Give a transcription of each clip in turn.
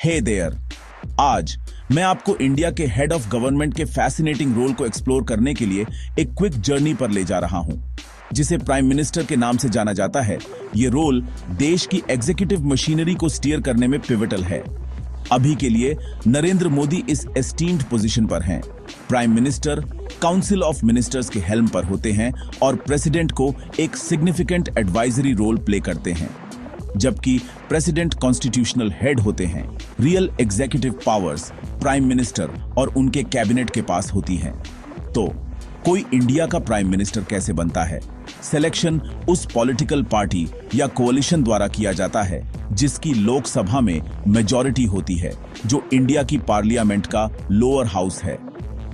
हे there. आज मैं आपको इंडिया के हेड ऑफ गवर्नमेंट के फैसिनेटिंग रोल को एक्सप्लोर करने के लिए एक क्विक जर्नी पर ले जा रहा हूं, जिसे प्राइम मिनिस्टर के नाम से जाना जाता है। ये रोल देश की एग्जीक्यूटिव मशीनरी को स्टीयर करने में पिवटल है। अभी के लिए नरेंद्र मोदी इस एस्टीम्ड पोजीशन पर हैं। Prime minister council of ministers के हेल्म पर होते हैं और प्रेसिडेंट को एक सिग्निफिकेंट एडवाइजरी रोल प्ले करते हैं, जबकि प्रेसिडेंट कॉन्स्टिट्यूशनल हेड होते हैं। Real executive powers prime minister और उनके कैबिनेट के पास होती हैं। तो कोई इंडिया का प्राइम मिनिस्टर कैसे बनता है? सिलेक्शन उस पॉलिटिकल पार्टी या कोalition द्वारा किया जाता है जिसकी लोकसभा में मेजॉरिटी होती है, जो इंडिया की पार्लियामेंट का लोअर हाउस है।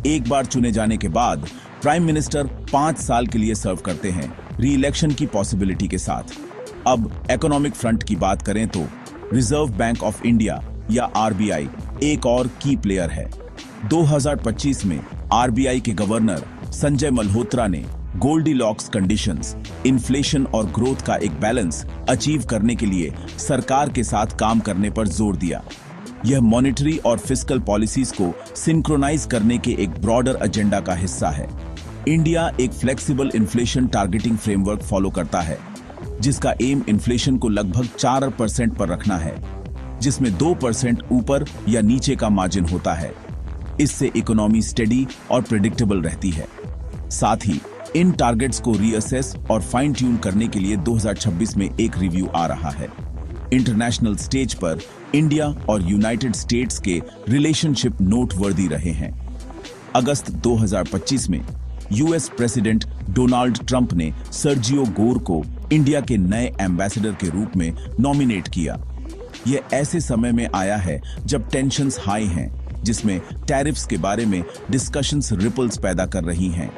एक बार चुने जाने के बाद प्राइम मिनिस्टर 5 साल के लिए सर्व करते हैं, री-इलेक्शन की पॉसिबिलिटी के साथ। अब इकोनॉमिक फ्रंट की बात करें तो रिजर्व बैंक ऑफ इंडिया या आरबीआई एक और की प्लेयर है। 2025 में आरबीआई के गवर्नर संजय मल्होत्रा ने गोल्डीलॉक्स कंडीशंस, इन्फ्लेशन और ग्रोथ का एक बैलेंस अचीव करने के लिए सरकार के साथ काम करने पर जोर दिया। यह मॉनेटरी और फिस्कल पॉलिसीज को सिंक्रोनाइज करने के एक ब्रॉडर एजेंडा का हिस्सा है। इंडिया एक flexible inflation targeting framework follow करता है, जिसका एम इन्फ्लेशन को लगभग 4% पर रखना है, जिसमें 2% ऊपर या नीचे का मार्जिन होता है। इससे इकोनॉमी स्टेडी और प्रेडिक्टेबल रहती है। साथ ही इन टारगेट्स को रीअसेस और फाइन ट्यून करने के लिए 2026 में एक रिव्यू आ रहा है। इंटरनेशनल स्टेज पर इंडिया और यूनाइटेड स्टेट्स के रिलेशनशिप नोटवर्दी रहे हैं। अगस्त 2025 में यूएस प्रेसिडेंट डोनाल्ड ट्रंप ने सर्जियो गोर को इंडिया के नए एम्बेसडर के रूप में नॉमिनेट किया। यह ऐसे समय में आया है जब टेंशन्स हाई हैं, जिसमें टैरिफ्स के बारे में डिस्कशंस रिपल्स पैदा कर रही हैं।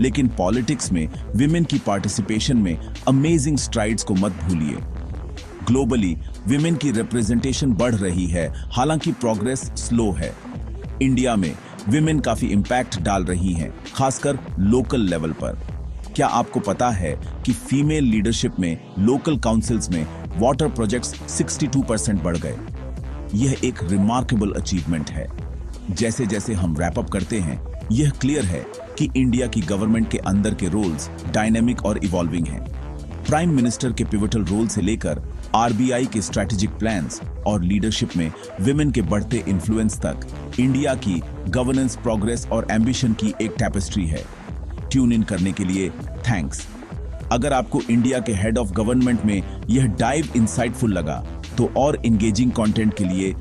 लेकिन पॉलिटिक्स में विमेन की पार्टिसिपेशन में अमेजिंग स्ट्राइड्स को मत भूलिए। ग्लोबली विमेन की रिप्रेजेंटेशन बढ़ रही है, हालांकि प्रोग्रेस स्लो है। इंडिया में विमेन काफी इम्पैक्ट डाल रही हैं, खासकर लोकल लेवल पर। क्या आपको पता है कि फीमेल लीडरशिप में लोकल काउंसिल्स में वाटर प्रोजेक्ट्स 62% बढ़ गए? यह एक रिमार्केबल अचीवमेंट है। जैसे जैसे हम रैप अप करते हैं, यह क्लियर है कि इंडिया की गवर्नमेंट के अंदर के रोल्स डायनेमिक और इवॉल्विंग हैं। प्राइम मिनिस्टर के पिवटल रोल से लेकर आरबीआई के स्ट्रैटेजिक प्लान्स और लीडरशिप में विमेन के बढ़ते इन्फ्लुएंस तक, इंडिया की गवर्नेंस, प्रोग्रेस और एम्बिशन की एक टैपेस्ट्री है। ट्यून इन करने के लिए थैंक्स। अगर आपको इंडिया के हेड ऑफ गवर्नमेंट में यह डाइव इंसाइटफुल लगा, तो और इंगेजिंग कंटेंट के लिए